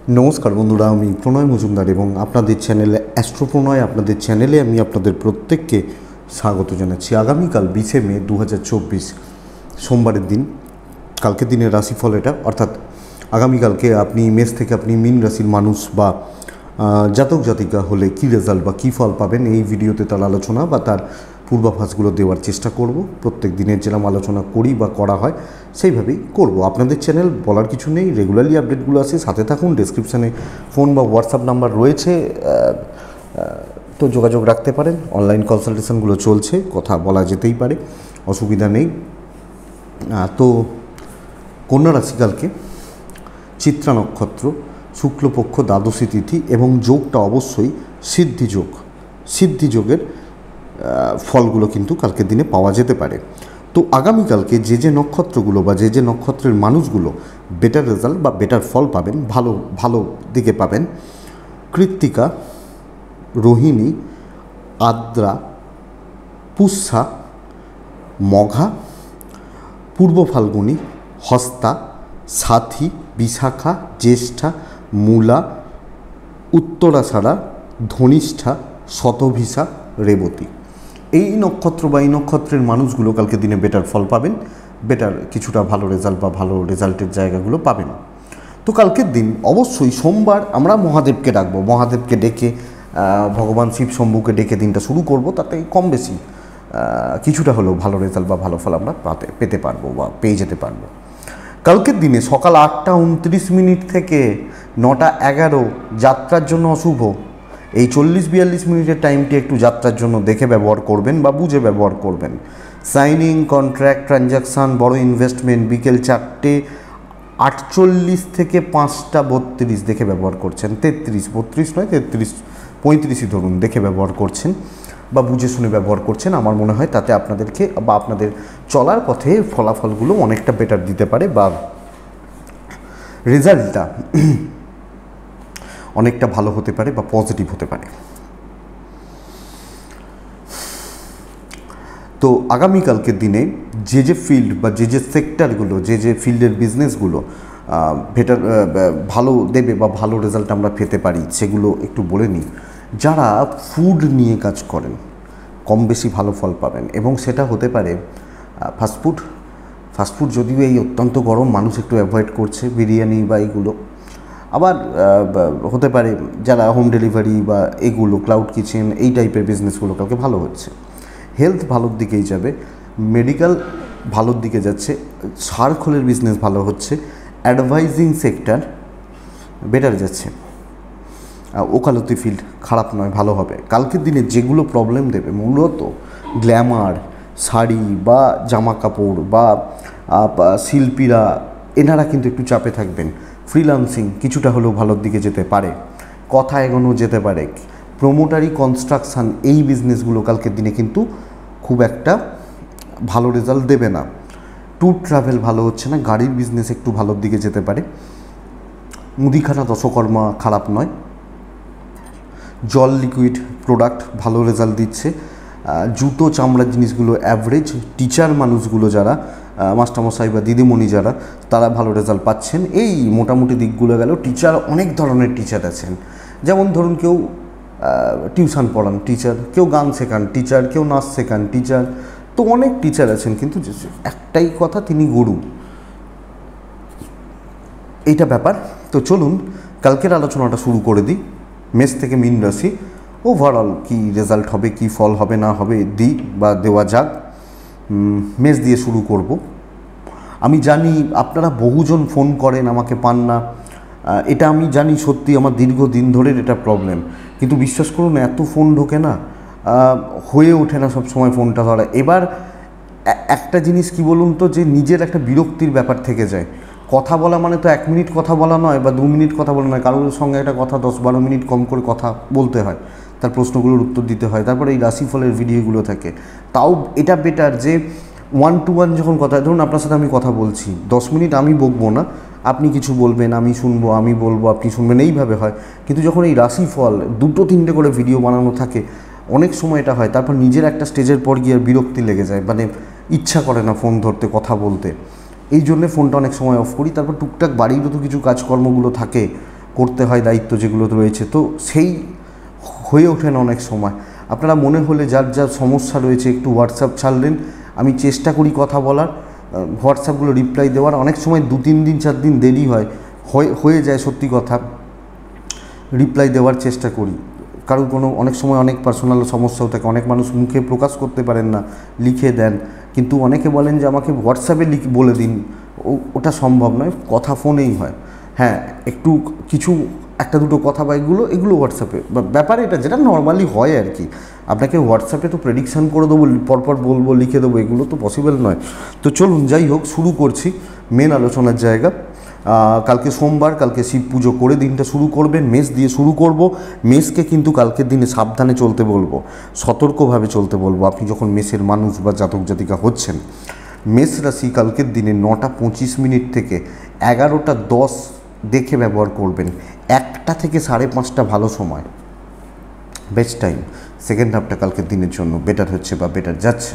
নমস্কার বন্ধুরা, আমি প্রণয় মজুমদার এবং আপনাদের চ্যানেলে অ্যাস্ট্রো প্রণয় আপনাদের চ্যানেলে আমি আপনাদের প্রত্যেককে স্বাগত জানাচ্ছি। আগামীকাল 20 মে 2024 সোমবারের দিন, কালকের দিনের রাশিফল এটা, অর্থাৎ আগামীকালকে আপনি মেষ থেকে আপনি মীন রাশির মানুষ বা জাতক জাতিকা হলে কী রেজাল্ট বা কী ফল পাবেন এই ভিডিওতে তার আলোচনা বা তার পূর্বাভাসগুলো দেওয়ার চেষ্টা করব। প্রত্যেক দিনের যেরকম আলোচনা করি বা করা হয় সেইভাবেই করব। আপনাদের চ্যানেল বলার কিছু নেই, রেগুলারলি আপডেটগুলো আছে, সাথে থাকুন। ডেসক্রিপশানে ফোন বা হোয়াটসঅ্যাপ নাম্বার রয়েছে, তো যোগাযোগ রাখতে পারেন। অনলাইন কনসালটেশনগুলো চলছে, কথা বলা যেতেই পারে, অসুবিধা নেই। তো কন্যা রাশি কালকে চিত্রা নক্ষত্র, শুক্লপক্ষ দ্বাদশী তিথি এবং যোগটা অবশ্যই সিদ্ধিযোগ। সিদ্ধিযোগের ফলগুলো কিন্তু কালকের দিনে পাওয়া যেতে পারে। তো আগামীকালকে যে নক্ষত্রগুলো বা যে নক্ষত্রের মানুষগুলো বেটার রেজাল্ট বা বেটার ফল পাবেন, ভালো দিকে পাবেন: কৃত্তিকা, রোহিণী, আদ্রা, পুষ্যা, মঘা, পূর্ব ফাল্গুনী, হস্তা, সাথী, বিশাখা, জ্যেষ্ঠা, মূলা, উত্তরাষাঢ়া, ধনিষ্ঠা, শতভিষা, রেবতী। এই নক্ষত্র বা এই নক্ষত্রের মানুষগুলো কালকে দিনে বেটার ফল পাবেন, বেটার কিছুটা ভালো রেজাল্ট বা ভালো রেজাল্টের জায়গাগুলো পাবেন। তো কালকের দিন অবশ্যই সোমবার আমরা মহাদেবকে ডাকবো, মহাদেবকে ডেকে ভগবান শিব শম্ভুকে ডেকে দিনটা শুরু করব। তাতে কম বেশি কিছুটা হলেও ভালো রেজাল্ট বা ভালো ফল আমরা পেতে পারবো বা পেয়ে যেতে পারবো। কালকের দিনে সকাল 8টা 29 থেকে 9টা 11 যাত্রার জন্য অশুভ। এই 40-42 মিনিটের টাইমটি একটু যাত্রার জন্য দেখে ব্যবহার করবেন বা বুঝে ব্যবহার করবেন। সাইনিং, কন্ট্রাক্ট, ট্রানজাকশান, বড় ইনভেস্টমেন্ট বিকেল 4:48 থেকে 5টা 32 দেখে ব্যবহার করছেন। 32 নয়, 35 ধরুন, দেখে ব্যবহার করছেন বা বুঝে শুনে ব্যবহার করছেন। আমার মনে হয় তাতে আপনাদেরকে বা আপনাদের চলার পথে ফলাফলগুলো অনেকটা বেটার দিতে পারে বা রেজাল্টটা অনেকটা ভালো হতে পারে বা পজিটিভ হতে পারে। তো আগামীকালকের দিনে যে ফিল্ড বা যে সেক্টরগুলো, যে ফিল্ডের বিজনেসগুলো বেটার ভালো দেবে বা ভালো রেজাল্ট আমরা পেতে পারি সেগুলো একটু বলে নিই। যারা ফুড নিয়ে কাজ করেন কম বেশি ভালো ফল পাবেন, এবং সেটা হতে পারে ফাস্টফুড যদিও এই অত্যন্ত গরম মানুষ একটু অ্যাভয়েড করছে, বিরিয়ানি বা এইগুলো। আবার হতে পারে যারা হোম ডেলিভারি বা এগুলো, ক্লাউড কিচেন, এই টাইপের বিজনেসগুলো কালকে ভালো হচ্ছে। হেলথ ভালোর দিকেই যাবে, মেডিকেল ভালোর দিকে যাচ্ছে, সার খোলের বিজনেস ভালো হচ্ছে, অ্যাডভাইজিং সেক্টর বেটার যাচ্ছে, ওকালতি ফিল্ড খারাপ নয়, ভালো হবে। কালকের দিনে যেগুলো প্রবলেম দেবে মূলত গ্ল্যামার, শাড়ি বা জামা কাপড় বা শিল্পীরা, এনারা কিন্তু একটু চাপে থাকবেন। ফ্রিল্যান্সিং কিছুটা হলেও ভালোর দিকে যেতে পারে, কথা এগোনো যেতে পারে। প্রোমোটারি, কনস্ট্রাকশান, এই বিজনেসগুলো কালকের দিনে কিন্তু খুব একটা ভালো রেজাল্ট দেবে না। ট্যুর ট্রাভেল ভালো হচ্ছে না, গাড়ির বিজনেস একটু ভালোর দিকে যেতে পারে। মুদিখানা, দশকর্মা খারাপ নয়। জল, লিকুইড প্রোডাক্ট ভালো রেজাল্ট দিচ্ছে। জুতো, চামড়ার জিনিসগুলো অ্যাভারেজ। টিচার মানুষগুলো যারা, মাস্টারমশাই বা দিদিমণি যারা, তারা ভালো রেজাল্ট পাচ্ছেন। এই মোটামুটি দিকগুলো গেল। টিচার, অনেক ধরনের টিচার আছেন, যেমন ধরুন কেউ টিউশন পড়ান টিচার, কেউ গান শেখান টিচার, কেউ নাচ শেখান টিচার, তো অনেক টিচার আছেন, কিন্তু একটাই কথা, তিনি গুরু, এইটা ব্যাপার। তো চলুন কালকের আলোচনাটা শুরু করে দিই। মেষ থেকে মীন রাশি ওভারঅল কী রেজাল্ট হবে, কী ফল হবে না হবে দিই বা দেওয়া যাক। মেষ দিয়ে শুরু করব। আমি জানি আপনারা বহুজন ফোন করেন, আমাকে পান না, এটা আমি জানি, সত্যি আমার দীর্ঘদিন ধরের এটা প্রবলেম। কিন্তু বিশ্বাস করুন, এত ফোন ঢোকে না, হয়ে ওঠে না সব সময় ফোনটা ধরা। এবার একটা জিনিস কি বলুন তো, যে নিজের একটা বিরক্তির ব্যাপার থেকে যায়। কথা বলা মানে তো 1 মিনিট কথা বলা নয় বা 2 মিনিট কথা বলা নয়, কারোর সঙ্গে একটা কথা 10-12 মিনিট কম করে কথা বলতে হয়, তার প্রশ্নগুলোর উত্তর দিতে হয়, তারপরে এই রাশিফলের ভিডিওগুলো থাকে। তাও এটা বেটার যে 1-to-1 যখন কথা, ধরুন আপনার সাথে আমি কথা বলছি, 10 মিনিট আমি বকবো না, আপনি কিছু বলবেন, আমি শুনবো, আমি বলবো, আপনি শুনবেন, এইভাবে হয়। কিন্তু যখন এই রাশিফল 2-3টে করে ভিডিও বানানো থাকে, অনেক সময় এটা হয়। তারপর নিজের একটা স্টেজের পর গিয়ে বিরক্তি লেগে যায়, মানে ইচ্ছা করে না ফোন ধরতে, কথা বলতে। এই জন্যে ফোনটা অনেক সময় অফ করি। তারপর টুকটাক বাড়িরও তো কিছু কাজকর্মগুলো থাকে, করতে হয় দায়িত্ব যেগুলো রয়েছে, তো সেই হয়ে ওঠে না অনেক সময়। আপনারা মনে হলে যার যার সমস্যা রয়েছে একটু হোয়াটসঅ্যাপ ছাড়লেন, আমি চেষ্টা করি কথা বলার, হোয়াটসঅ্যাপগুলো রিপ্লাই দেওয়ার। অনেক সময় 2-3 দিন 4 দিন দেরি হয়ে যায়, সত্যি কথা রিপ্লাই দেওয়ার চেষ্টা করি। কারণ অনেক সময় অনেক পার্সোনাল সমস্যাও থাকে, অনেক মানুষ মুখে প্রকাশ করতে পারেন না, লিখে দেন। কিন্তু অনেকে বলেন যে আমাকে হোয়াটসঅ্যাপে বলে দিন, ওটা সম্ভব নয়, কথা ফোনেই হয়। হ্যাঁ, একটু কিছু একটা দুটো কথা বা এগুলো হোয়াটসঅ্যাপে ব্যাপার, এটা যেটা নর্মালি হয় আর কি। আপনাকে হোয়াটসঅ্যাপে তো প্রেডিকশান করে দেবো, পরপর বলবো, লিখে দেবো, এগুলো তো পসিবল নয়। তো চলুন যাই হোক, শুরু করছি মেন আলোচনার জায়গা। কালকে সোমবার, কালকে শিব পুজো করে দিনটা শুরু করবেন, মেষ দিয়ে শুরু করব। মেষকে কিন্তু কালকের দিনে সাবধানে চলতে বলবো, সতর্কভাবে চলতে বলবো। আপনি যখন মেষের মানুষ বা জাতক জাতিকা হচ্ছেন, মেষ রাশি কালকের দিনে 9টা 25 থেকে 11টা 10 দেখে ব্যবহার করবেন। 1টা থেকে 5:30 ভালো সময়, বেস্ট টাইম। সেকেন্ড হাফটা কালকের দিনের জন্য বেটার হচ্ছে বা বেটার যাচ্ছে।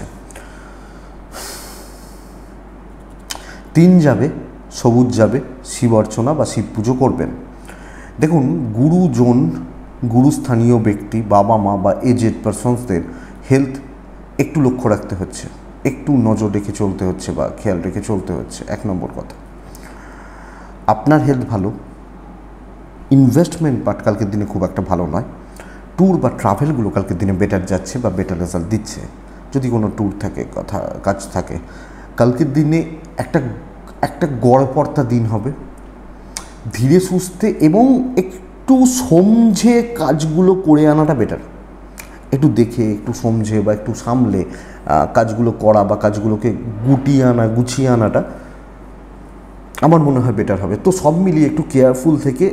3 যাবে, সবুজ যাবে, শিব অর্চনা বা শিব পুজো করবেন। দেখুন, গুরুস্থানীয় ব্যক্তি, বাবা মা বা এজেড পারসনসদের হেলথ একটু লক্ষ্য রাখতে হচ্ছে, একটু নজর রেখে চলতে হচ্ছে বা খেয়াল রেখে চলতে হচ্ছে। 1 নম্বর কথা, আপনার হেলথ ভালো, ইনভেস্টমেন্ট পার্ট কালকের দিনে খুব একটা ভালো নয়। ট্যুর বা ট্রাভেলগুলো কালকের দিনে বেটার যাচ্ছে বা বেটার রেজাল্ট দিচ্ছে, যদি কোনো ট্যুর থাকে, কাজ থাকে। কালকের দিনে একটা গড়পড়তা দিন হবে, ধীরে সুস্থে এবং একটু সমঝে কাজগুলো করে আনাটা বেটার। একটু দেখে, একটু সমঝে বা একটু সামলে কাজগুলো করা বা কাজগুলোকে গুছিয়ে আনাটা আমার মনে হয় বেটার হবে। তো সব মিলিয়ে একটু কেয়ারফুল থেকে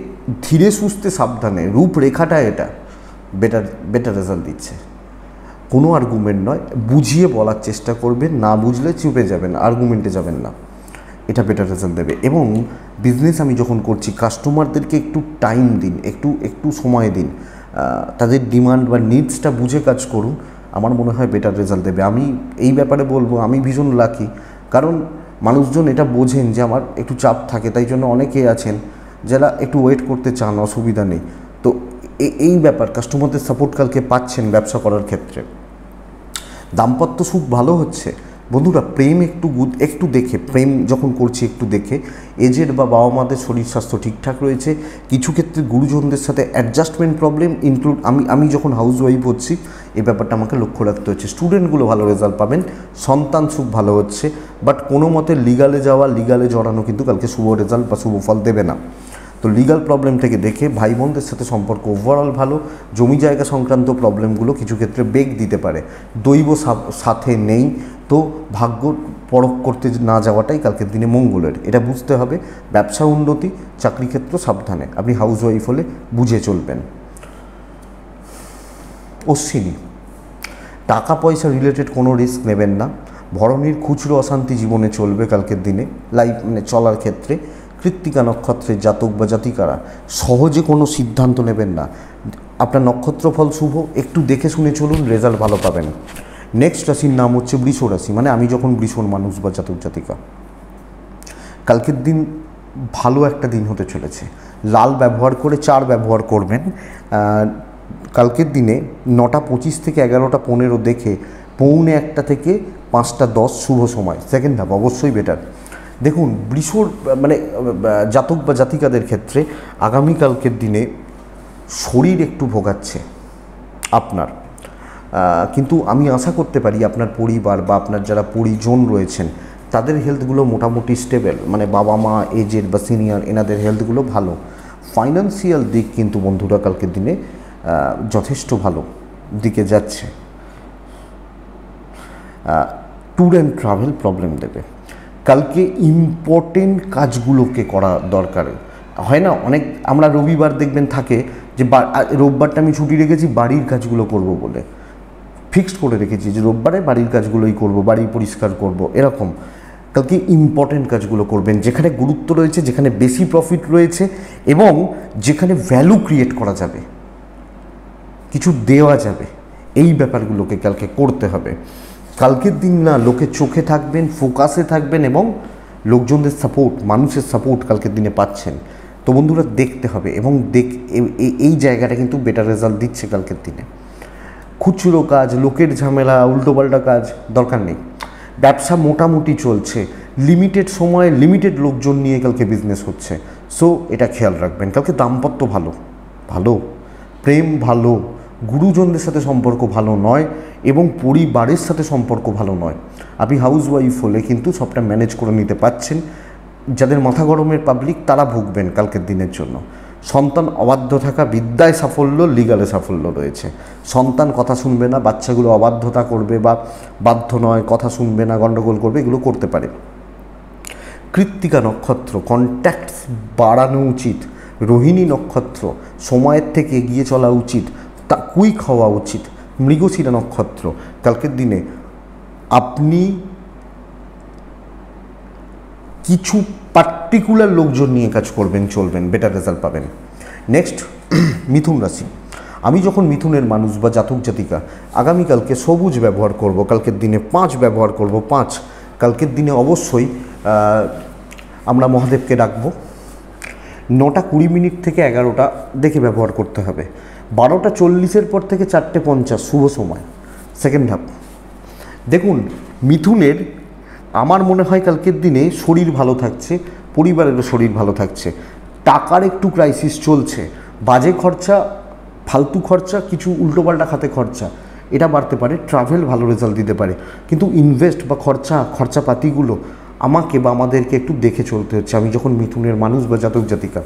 ধীরে সুস্থে সাবধানে, রূপরেখাটা এটা বেটার রেজাল্ট দিচ্ছে। কোনো আর্গুমেন্ট নয়, বুঝিয়ে বলার চেষ্টা করবেন, না বুঝলে চুপে যাবেন, আর্গুমেন্টে যাবেন না, এটা বেটার রেজাল্ট দেবে। এবং বিজনেস আমি যখন করছি, কাস্টমারদেরকে একটু টাইম দিন, একটু সময় দিন, তাদের ডিমান্ড বা নিডসটা বুঝে কাজ করুন, আমার মনে হয় বেটার রেজাল্ট দেবে। আমি এই ব্যাপারে বলবো, আমি ভীষণ লাকি, কারণ মানুষজন এটা বোঝেন যে আমার একটু চাপ থাকে, তাই জন্য অনেকে আছেন যারা একটু ওয়েট করতে চান, অসুবিধা নেই। তো এই ব্যাপার, কাস্টমারদের সাপোর্ট কালকে পাচ্ছেন ব্যবসা করার ক্ষেত্রে। দাম্পত্য সুখ ভালো হচ্ছে। বন্ধুরা, প্রেম একটু দেখে, প্রেম যখন করছি একটু দেখে, এজেড বা বাবা মাদের শরীর স্বাস্থ্য ঠিকঠাক রয়েছে। কিছু ক্ষেত্রে গুরুজনদের সাথে অ্যাডজাস্টমেন্ট প্রবলেম আমি যখন হাউস ওয়াইফ হচ্ছি, এই ব্যাপারটা আমাকে লক্ষ্য রাখতে হচ্ছে। স্টুডেন্টগুলো ভালো রেজাল্ট পাবেন, সন্তান সুখ ভালো হচ্ছে, বাট কোনো মতে লিগালে জড়ানো কিন্তু কালকে শুভ রেজাল্ট বা শুভ ফল দেবে না। তো লিগাল প্রবলেম থেকে দেখে ভাই বোনদের সাথে সম্পর্ক ওভারঅল ভালো। জমি জায়গা সংক্রান্ত প্রবলেমগুলো কিছু ক্ষেত্রে বেগ দিতে পারে। দৈব সাথে নেই, তো ভাগ্য পরখ করতে না যাওয়াটাই কালকের দিনে মঙ্গলের, এটা বুঝতে হবে। ব্যবসা উন্নতি, চাকরি ক্ষেত্র সাবধানে, আপনি হাউস ওয়াইফ হলে বুঝে চলবেন। অশ্বিনী, টাকা পয়সা রিলেটেড কোনো রিস্ক নেবেন না। ভরণীর খুচরো অশান্তি জীবনে চলবে কালকের দিনে, চলার ক্ষেত্রে। কৃত্তিকা নক্ষত্রের জাতক বা জাতিকারা সহজে কোনো সিদ্ধান্ত নেবেন না। আপনার নক্ষত্রফল শুভ, একটু দেখে শুনে চলুন, রেজাল্ট ভালো পাবেন। নেক্সট রাশির নাম হচ্ছে বৃষ রাশি, মানে আমি যখন বৃষণ মানুষ বা জাতক জাতিকা। কালকের দিন ভালো একটা দিন হতে চলেছে। লাল ব্যবহার করে 4 ব্যবহার করবেন। কালকের দিনে 9টা 25 থেকে 11টা 15 দেখে 1:45 থেকে 5টা 10 শুভ সময়। সেকেন্ড হাফ অবশ্যই বেটার। দেখুন, বৃষর জাতক বা জাতিকাদের ক্ষেত্রে আগামীকালকের দিনে শরীর একটু ভোগাচ্ছে আপনার, কিন্তু আমি আশা করতে পারি আপনার পরিবার বা আপনার যারা পরিজন রয়েছেন তাদের হেলথগুলো মোটামুটি স্টেবল, মানে বাবা মা, এজেড বা সিনিয়র, এনাদের হেলথগুলো ভালো। ফাইন্যান্সিয়াল দিক কিন্তু বন্ধুরা কালকের দিনে যথেষ্ট ভালো দিকে যাচ্ছে। ট্যুর অ্যান্ড ট্রাভেল প্রবলেম দেবে। কালকে ইম্পর্টেন্ট কাজগুলোকে করা দরকার হয় না। অনেক আমরা রবিবার দেখবেন থাকে যে রোববারটা আমি ছুটি রেখেছি বাড়ির কাজগুলো করব বলে, ফিক্সড করে রেখেছি যে রোববারে বাড়ির কাজগুলোই করব, বাড়ি পরিষ্কার করব, এরকম। কালকে ইম্পর্টেন্ট কাজগুলো করবেন, যেখানে গুরুত্ব রয়েছে, যেখানে বেশি প্রফিট রয়েছে এবং যেখানে ভ্যালু ক্রিয়েট করা যাবে, কিছু দেওয়া যাবে, এই ব্যাপারগুলোকে কালকে করতে হবে। কালকের দিন না লোকের চোখে থাকবেন, ফোকাসে থাকবেন এবং লোকজনদের সাপোর্ট, মানুষের সাপোর্ট কালকের দিনে পাচ্ছেন। তো বন্ধুরা দেখতে হবে, এবং এই জায়গাটা কিন্তু বেটার রেজাল্ট দিচ্ছে কালকের দিনে। খুচরো কাজ, লোকের ঝামেলা, উল্টোপাল্টা কাজ দরকার নেই। ব্যবসা মোটামুটি চলছে, লিমিটেড সময়ে লিমিটেড লোকজন নিয়ে কালকে বিজনেস হচ্ছে। সো এটা খেয়াল রাখবেন। কালকে দাম্পত্য ভালো, প্রেম ভালো, গুরুজনদের সাথে সম্পর্ক ভালো নয়, এবং পরিবারের সাথে সম্পর্ক ভালো নয়। আপনি হাউস ওয়াইফ হলে কিন্তু সবটা ম্যানেজ করে নিতে পারছেন। যাদের মাথা গরমের পাবলিক তারা ভুগবেন কালকের দিনের জন্য। সন্তান অবাধ্য থাকা, বিদ্যায় সাফল্য, লিগালে সাফল্য রয়েছে। সন্তান কথা শুনবে না, বাচ্চাগুলো অবাধ্যতা করবে বা বাধ্য নয়, কথা শুনবে না, গণ্ডগোল করবে, এগুলো করতে পারে। কৃত্তিকা নক্ষত্র, কন্ট্যাক্টস বাড়ানো উচিত। রোহিণী নক্ষত্র, সময়ের থেকে এগিয়ে চলা উচিত, তা কুইক হওয়া উচিত। মৃগশিরা নক্ষত্র, কালকের দিনে আপনি কিছু পার্টিকুলার লোকজন নিয়ে কাজ করবেন, চলবেন, বেটার রেজাল্ট পাবেন। নেক্সট মিথুন রাশি। আমি যখন মিথুনের মানুষ বা জাতক জাতিকা, আগামীকালকে সবুজ ব্যবহার করব, কালকের দিনে 5 ব্যবহার করব। 5 কালকের দিনে অবশ্যই আমরা মহাদেবকে ডাকবো। 9টা 20 মিনিট থেকে 11টা দেখে ব্যবহার করতে হবে। 12টা 40-এর পর থেকে 4টে 50 শুভ সময়, সেকেন্ড হাফ। দেখুন, মিথুনের আমার মনে হয় কালকের দিনে শরীর ভালো থাকছে, পরিবারেরও শরীর ভালো থাকছে। টাকার একটু ক্রাইসিস চলছে, বাজে খরচা, ফালতু খরচা, কিছু উল্টোপাল্টা খাতে খরচা, এটা বাড়তে পারে। ট্রাভেল ভালো রেজাল্ট দিতে পারে, কিন্তু ইনভেস্ট বা খরচাপাতিগুলো আমাকে বা আমাদেরকে একটু দেখে চলতে হচ্ছে, আমি যখন মিথুনের মানুষ বা জাতক জাতিকা।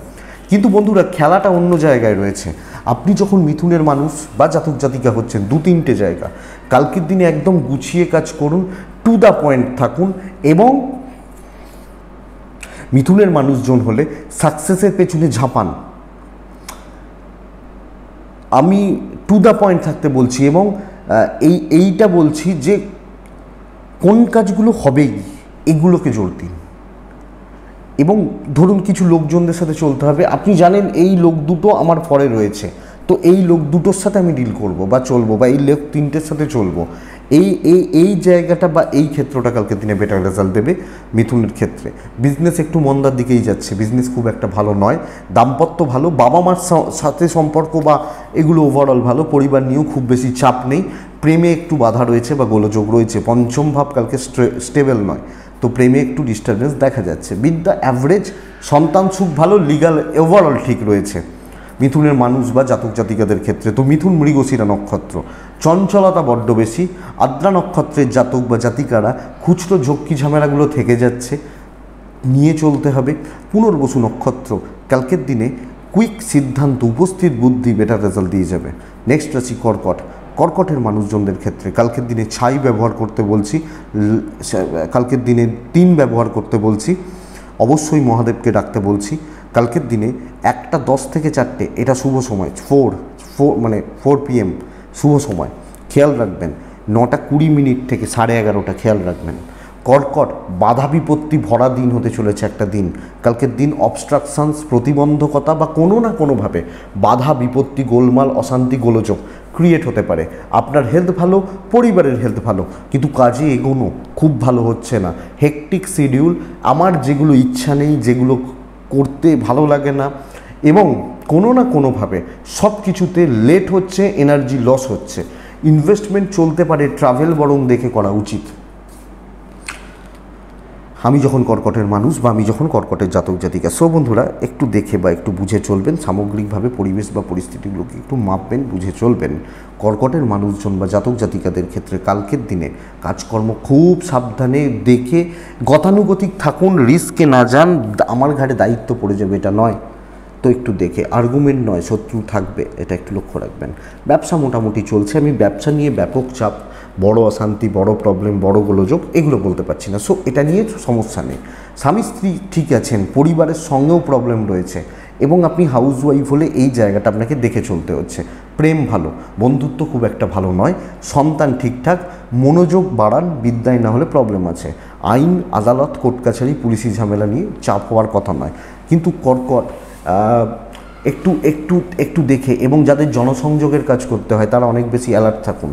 কিন্তু বন্ধুরা, খেলাটা অন্য জায়গায় রয়েছে। আপনি যখন মিথুনের মানুষ বা জাতক জাতিকা হচ্ছেন, 2-3টে জায়গা কালকের দিনে একদম গুছিয়ে কাজ করুন, টু দ্য পয়েন্ট থাকুন, এবং মিথুনের মানুষজন হলে সাকসেসের পেছনে ঝাঁপান। আমি টু দ্য পয়েন্ট থাকতে বলছি, এবং এইটা বলছি যে কোন কাজগুলো হবেই এগুলোকে জোর দিন। এবং ধরুন কিছু লোকজনদের সাথে চলতে হবে, আপনি জানেন এই লোক দুটো আমার ফরে রয়েছে, তো এই লোক দুটোর সাথে আমি ডিল করব বা চলবো, বা এই লোক 3টের সাথে চলবো। এই জায়গাটা বা এই ক্ষেত্রটা কালকের দিনে বেটার রেজাল্ট দেবে মিথুনের ক্ষেত্রে। বিজনেস একটু মন্দার দিকেই যাচ্ছে, বিজনেস খুব একটা ভালো নয়। দাম্পত্য ভালো, বাবা মার সাথে সম্পর্ক বা এগুলো ওভারঅল ভালো। পরিবার নিয়েও খুব বেশি চাপ নেই। প্রেমে একটু বাধা রয়েছে বা গোলযোগ রয়েছে। 5ম ভাব কালকে স্টেবল নয়, তো প্রেমে একটু ডিস্টারবেন্স দেখা যাচ্ছে। বিদ্যা অ্যাভারেজ, সন্তান সুখ ভালো, লিগাল ওভারঅল ঠিক রয়েছে মিথুনের মানুষ বা জাতক জাতিকাদের ক্ষেত্রে। তো মিথুন মৃগশিরা নক্ষত্র, চঞ্চলতা বড্ড বেশি। আদ্রা নক্ষত্রের জাতক বা জাতিকারা খুচরো ঝক্কি ঝামেলাগুলো থেকে যাচ্ছে, নিয়ে চলতে হবে। পুনর্বসু নক্ষত্র, কালকের দিনে কুইক সিদ্ধান্ত, উপস্থিত বুদ্ধি বেটার রেজাল্ট দিয়ে যাবে। নেক্সট রাশি কর্কট। কর্কটের মানুষজনদের ক্ষেত্রে কালকের দিনে ছাই ব্যবহার করতে বলছি, কালকের দিনে 3 ব্যবহার করতে বলছি, অবশ্যই মহাদেবকে ডাকতে বলছি। কালকের দিনে 1টা 10 থেকে 4টে এটা শুভ সময়, 4 PM শুভ সময়, খেয়াল রাখবেন। 9টা 20 মিনিট থেকে 11:30 খেয়াল রাখবেন। কর্কট, বাধা বিপত্তি ভরা দিন হতে চলেছে একটা দিন। কালকের দিন অবস্ট্রাকশনস, প্রতিবন্ধকতা বা কোনো না কোনোভাবে বাধা বিপত্তি, গোলমাল, অশান্তি, গোলযোগ ক্রিয়েট হতে পারে। আপনার হেলথ ভালো, পরিবারের হেলথ ভালো, কিন্তু কাজে এগোনো খুব ভালো হচ্ছে না। হেকটিক শিডিউল, আমার যেগুলো ইচ্ছা নেই, যেগুলো করতে ভালো লাগে না, এবং কোনো না কোনোভাবে সব কিছুতে লেট হচ্ছে, এনার্জি লস হচ্ছে। ইনভেস্টমেন্ট চলতে পারে, ট্রাভেল বরং দেখে করা উচিত। আমি যখন কর্কটের মানুষ বা আমি যখন কর্কটের জাতক জাতিকা, সো বন্ধুরা একটু দেখে বা একটু বুঝে চলবেন। সামগ্রিকভাবে পরিবেশ বা পরিস্থিতিগুলোকে একটু মাপবেন, বুঝে চলবেন। কর্কটের মানুষজন বা জাতক জাতিকাদের ক্ষেত্রে কালকের দিনে কাজকর্ম খুব সাবধানে দেখে গতানুগতিক থাকুন। রিস্কে না যান, আমার ঘাড়ে দায়িত্ব পড়ে যাবে এটা নয়, তো একটু দেখে। আর্গুমেন্ট নয়, শত্রু থাকবে, এটা একটু লক্ষ্য রাখবেন। ব্যবসা মোটামুটি চলছে, আমি ব্যবসা নিয়ে ব্যাপক চাপ, বড় অশান্তি, বড় প্রবলেম, বড় গোলযোগ এগুলো বলতে পারছি না। সো এটা নিয়ে সমস্যা নেই। স্বামী স্ত্রী ঠিক আছেন, পরিবারের সঙ্গেও প্রবলেম রয়েছে, এবং আপনি হাউস ওয়াইফ হলে এই জায়গাটা আপনাকে দেখে চলতে হচ্ছে। প্রেম ভালো, বন্ধুত্ব খুব একটা ভালো নয়। সন্তান ঠিকঠাক, মনোযোগ বাড়ান, বিদ্যায় না হলে প্রবলেম আছে। আইন, আদালত, কোর্ট কাছারি, পুলিশি ঝামেলা নিয়ে চাপ হওয়ার কথা নয়। কিন্তু কর্কট একটু একটু একটু দেখে, এবং যাদের জনসংযোগের কাজ করতে হয় তারা অনেক বেশি অ্যালার্ট থাকুন।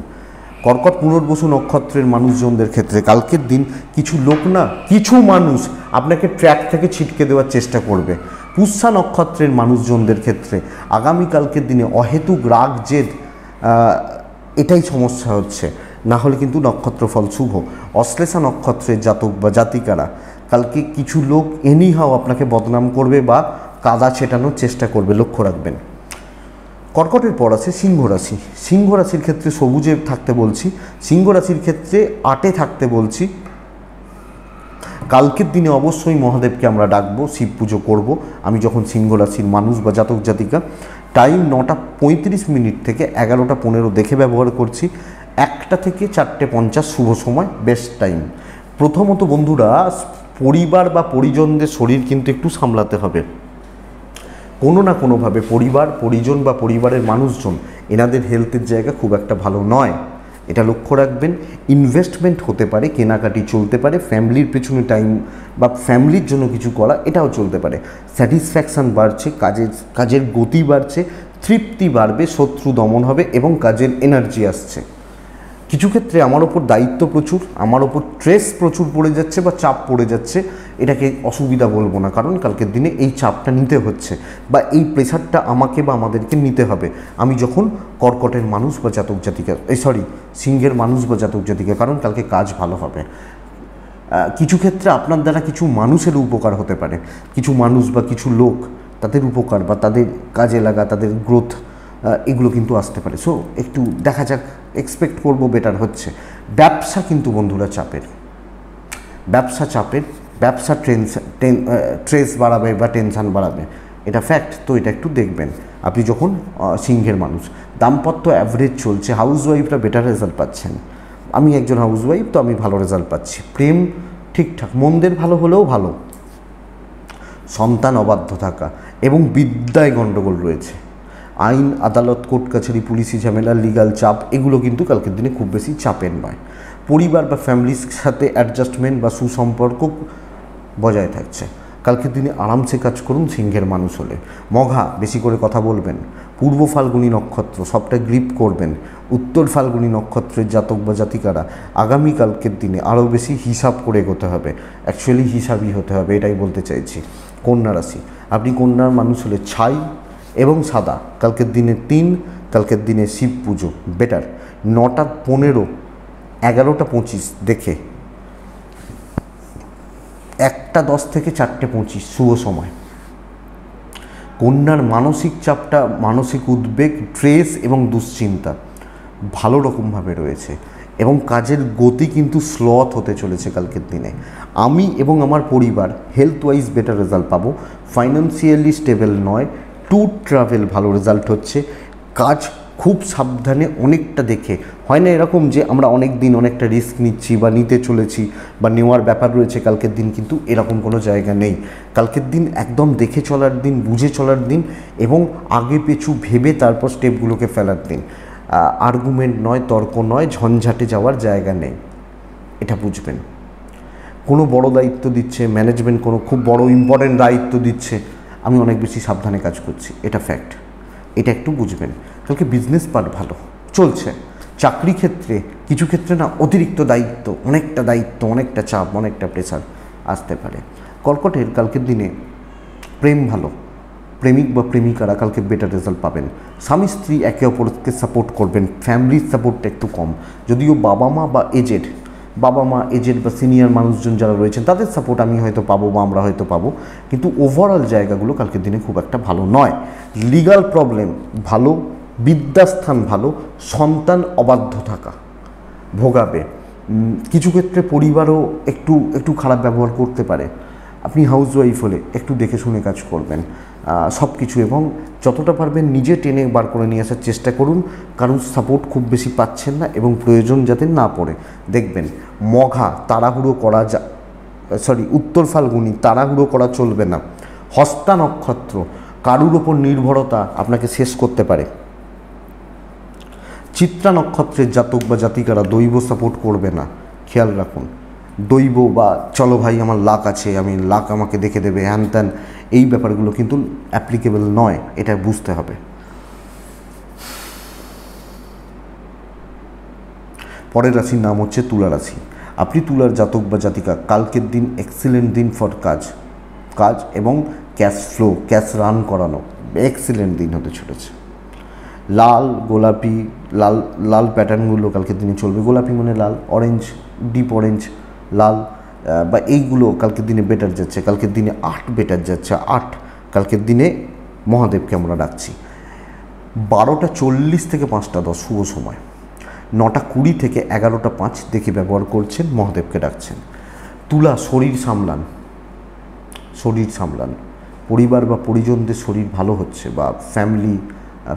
কর্কট পুনর্বসু নক্ষত্রের মানুষজনদের ক্ষেত্রে কালকের দিন কিছু লোক না, কিছু মানুষ আপনাকে ট্র্যাক থেকে ছিটকে দেওয়ার চেষ্টা করবে। পুষ্যা নক্ষত্রের মানুষজনদের ক্ষেত্রে আগামীকালকের দিনে অহেতুক রাগ জেদ এটাই সমস্যা হচ্ছে, না হলে কিন্তু নক্ষত্রফল শুভ। অশ্লেষা নক্ষত্রের জাতক বা জাতিকারা কালকে কিছু লোক এনিহাও আপনাকে বদনাম করবে বা কাদা ছেটানোর চেষ্টা করবে, লক্ষ্য রাখবেন। কর্কটের পর আছে সিংহ রাশি। সিংহ রাশির ক্ষেত্রে সবুজে থাকতে বলছি, সিংহ রাশির ক্ষেত্রে 8-এ থাকতে বলছি। কালকের দিনে অবশ্যই মহাদেবকে আমরা ডাকবো, শিব পুজো করবো। আমি যখন সিংহ রাশির মানুষ বা জাতক জাতিকা, টাইম 9:35 থেকে 11:15 দেখে ব্যবহার করছি। 1টা থেকে 4:50 শুভ সময়, বেস্ট টাইম। প্রথমত বন্ধুরা, পরিবার বা পরিজনদের শরীর কিন্তু একটু সামলাতে হবে। কোনো না কোনোভাবে পরিবার পরিজন বা পরিবারের মানুষজন এনাদের হেলথের জায়গা খুব একটা ভালো নয়, এটা লক্ষ্য রাখবেন। ইনভেস্টমেন্ট হতে পারে, কেনাকাটি চলতে পারে, ফ্যামিলির পেছনে টাইম বা ফ্যামিলির জন্য কিছু করা এটাও চলতে পারে। স্যাটিসফ্যাকশান বাড়ছে, কাজের গতি বাড়ছে, তৃপ্তি বাড়বে, শত্রু দমন হবে এবং কাজের এনার্জি আসছে। কিছু ক্ষেত্রে আমার ওপর দায়িত্ব প্রচুর, আমার ওপর স্ট্রেস প্রচুর পড়ে যাচ্ছে বা চাপ পড়ে যাচ্ছে, এটাকে অসুবিধা বলবো না, কারণ কালকের দিনে এই চাপটা নিতে হচ্ছে বা এই প্রেশারটা আমাকে বা আমাদেরকে নিতে হবে। আমি যখন কর্কটের মানুষ বা জাতক জাতিকা, সিংহের মানুষ বা জাতক জাতিকা, কারণ কালকে কাজ ভালো হবে। কিছু ক্ষেত্রে আপনার দ্বারা কিছু মানুষের উপকার হতে পারে, কিছু মানুষ বা কিছু লোক তাদের উপকার বা তাদের কাজে লাগা, তাদের গ্রোথ, এগুলো কিন্তু আসতে পারে। সো একটু দেখা যাক, এক্সপেক্ট করব বেটার হচ্ছে। ব্যবসা কিন্তু বন্ধুরা চাপের, ব্যবসা চাপের, ব্যবসা ট্রেস বাড়াবে বা টেনশান বাড়াবে, এটা ফ্যাক্ট। তো এটা একটু দেখবেন আপনি যখন সিংহের মানুষ। দাম্পত্য অ্যাভারেজ চলছে, হাউসওয়াইফরা বেটার রেজাল্ট পাচ্ছেন। আমি একজন হাউসওয়াইফ, তো আমি ভালো রেজাল্ট পাচ্ছি। প্রেম ঠিকঠাক, মন্দের ভালো হলেও ভালো। সন্তান অবাধ্য থাকা এবং বিদ্যায় গণ্ডগোল রয়েছে। আইন আদালত, কোর্ট কাছারি, পুলিশি ঝামেলা, লিগাল চাপ, এগুলো কিন্তু কালকের দিনে খুব বেশি চাপের নয়। পরিবার বা ফ্যামিলির সাথে অ্যাডজাস্টমেন্ট বা সুসম্পর্ক বজায় থাকছে। কালকের দিনে আরামসে কাজ করুন সিংহের মানুষ হলে। মঘা, বেশি করে কথা বলবেন। পূর্ব ফাল্গুনী নক্ষত্র, সবটা গ্রিপ করবেন। উত্তর ফাল্গুনী নক্ষত্রের জাতক বা জাতিকারা আগামীকালকের দিনে আরও বেশি হিসাব করে এগোতে হবে, অ্যাকচুয়ালি হিসাবই হতে হবে, এটাই বলতে চাইছি। কন্যা রাশি, আপনি কন্যার মানুষ হলে ছাই এবং সাদা, কালকের দিনে 3, কালকের দিনে শিব পুজো বেটার। 9:15, 11:25 দেখে 1:10 থেকে 4:25 শুভ সময়। কন্যার মানসিক চাপটা, মানসিক উদ্বেগ, স্ট্রেস এবং দুশ্চিন্তা ভালো রকমভাবে রয়েছে এবং কাজের গতি কিন্তু স্লথ হতে চলেছে কালকের দিনে। আমি এবং আমার পরিবার হেলথ ওয়াইজ বেটার রেজাল্ট পাবো। ফাইন্যান্সিয়ালি স্টেবল নয়, ট্যুর ট্রাভেল ভালো রেজাল্ট হচ্ছে। কাজ খুব সাবধানে, অনেকটা দেখে, হয় না এরকম যে আমরা অনেক দিন অনেকটা রিস্ক নিচ্ছি বা নিতে চলেছি বা নেওয়ার ব্যাপার রয়েছে, কালকের দিন কিন্তু এরকম কোনো জায়গা নেই। কালকের দিন একদম দেখে চলার দিন, বুঝে চলার দিন এবং আগে পেছু ভেবে তারপর স্টেপগুলোকে ফেলার দিন। আর্গুমেন্ট নয়, তর্ক নয়, ঝঞ্ঝাটে যাওয়ার জায়গা নেই, এটা বুঝবেন। কোনো বড় দায়িত্ব দিচ্ছে ম্যানেজমেন্ট, কোনো খুব বড় ইম্পর্টেন্ট দায়িত্ব দিচ্ছে, আমি অনেক বেশি সাবধানে কাজ করছি, এটা ফ্যাক্ট, এটা একটু বুঝবেন। কালকে বিজনেস পার্ট ভালো চলছে। চাকরি ক্ষেত্রে কিছু ক্ষেত্রে না অতিরিক্ত দায়িত্ব, অনেকটা চাপ, অনেকটা প্রেশার আসতে পারে। কর্কটের কালকের দিনে প্রেম ভালো, প্রেমিক বা প্রেমিকারা কালকে বেটার রেজাল্ট পাবেন। স্বামী স্ত্রী একে অপরকে সাপোর্ট করবেন, ফ্যামিলির সাপোর্টটা একটু কম, যদিও বাবা মা এজেড বা সিনিয়র মানুষজন যারা রয়েছেন তাদের সাপোর্ট আমি হয়তো পাবো বা আমরা হয়তো পাবো, কিন্তু ওভারঅল জায়গাগুলো কালকের দিনে খুব একটা ভালো নয়। লিগাল প্রবলেম ভালো, বিদ্যাস্থান ভালো, সন্তান অবাধ্য থাকা ভোগাবে। কিছু ক্ষেত্রে পরিবারও একটু খারাপ ব্যবহার করতে পারে। আপনি হাউসওয়াইফ হলে একটু দেখে শুনে কাজ করবেন সব কিছু, এবং যতটা পারবেন নিজে টেনে বার করে নিয়ে আসার চেষ্টা করুন, কারণ সাপোর্ট খুব বেশি পাচ্ছেন না এবং প্রয়োজন যাতে না পড়ে। দেখবেন মঘা, তাড়াহুড়ো করা উত্তর ফাল্গুনি, তাড়াহুড়ো করা চলবে না। হস্তা নক্ষত্র, কারুর ওপর নির্ভরতা আপনাকে শেষ করতে পারে। চিত্রা নক্ষত্রের জাতক বা জাতিকারা দৈব সাপোর্ট করবে না, খেয়াল রাখুন। দৈব বা চলো ভাই আমার লাক আছে, লাক আমাকে দেখে দেবে, হ্যান ত্যান, এই ব্যাপারগুলো কিন্তু অ্যাপ্লিকেবল নয়, এটা বুঝতে হবে। পরের রাশির নাম হচ্ছে তুলা রাশি। আপনি তুলার জাতক বা জাতিকা, কালকের দিন এক্সিলেন্ট দিন ফর কাজ এবং ক্যাশ ফ্লো, ক্যাশ রান করানো, এক্সিলেন্ট দিন হতে চলেছে। লাল, গোলাপি, লাল লাল প্যাটার্নগুলো কালকের দিনে চলবে। গোলাপি মানে লাল, অরেঞ্জ, ডিপ অরেঞ্জ, লাল বা এইগুলো কালকের দিনে বেটার যাচ্ছে। কালকের দিনে 8 বেটার যাচ্ছে। 8 কালকের দিনে মহাদেবকে আমরা ডাকছি। 12টা 40 থেকে 5টা 10 শুভ সময়। 9টা 20 থেকে 11টা 5 দেখে ব্যবহার করছেন, মহাদেবকে ডাকছেন। তুলা, শরীর সামলান, শরীর সামলান। পরিবার বা পরিজনদের শরীর ভালো হচ্ছে, বা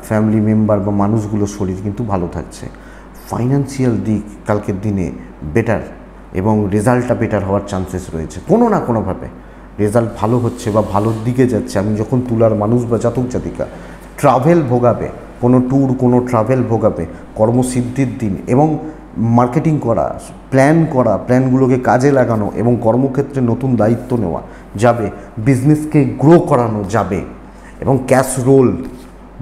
ফ্যামিলি মেম্বার বা মানুষগুলোর শরীর কিন্তু ভালো থাকছে। ফাইন্যান্সিয়াল দিক কালকের দিনে বেটার, এবং রেজাল্টটা বেটার হওয়ার চান্সেস রয়েছে। কোনো না কোনোভাবে রেজাল্ট ভালো হচ্ছে বা ভালোর দিকে যাচ্ছে। আমি যখন তুলার মানুষ বা জাতক জাতিকা ট্রাভেল ভোগাবে, কোনো ট্যুর, কোনো ট্রাভেল ভোগাবে, কর্মসিদ্ধির দিন, এবং মার্কেটিং করা, প্ল্যানগুলোকে কাজে লাগানো এবং কর্মক্ষেত্রে নতুন দায়িত্ব নেওয়া যাবে, বিজনেসকে গ্রো করানো যাবে, এবং ক্যাশ রোল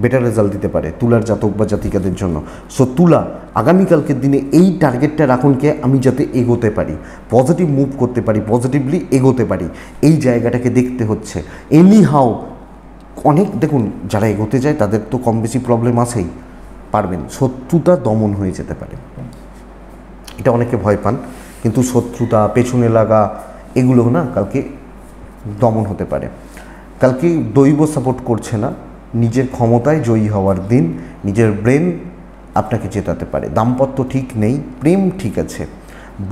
বেটার রেজাল্ট দিতে পারে তুলার জাতক বা জাতিকাদের জন্য। সো তুলা, আগামীকালকের দিনে এই টার্গেটটা রাখুনকে আমি যাতে এগোতে পারি, পজিটিভ মুভ করতে পারি, পজিটিভলি এগোতে পারি, এই জায়গাটাকে দেখতে হচ্ছে। এনি হাউ অনেক দেখুন, যারা এগোতে যায় তাদের তো কম বেশি প্রবলেম আসেই, পারবেন। শত্রুতা দমন হয়ে যেতে পারে, এটা অনেকে ভয় পান, কিন্তু শত্রুতা, পেছনে লাগা, এগুলো না কালকে দমন হতে পারে। কালকে দৈব সাপোর্ট করছে না, নিজের ক্ষমতায় জয়ী হওয়ার দিন। নিজের ব্রেন আপনাকে জেতাতে পারে। দাম্পত্য ঠিক নেই, প্রেম ঠিক আছে,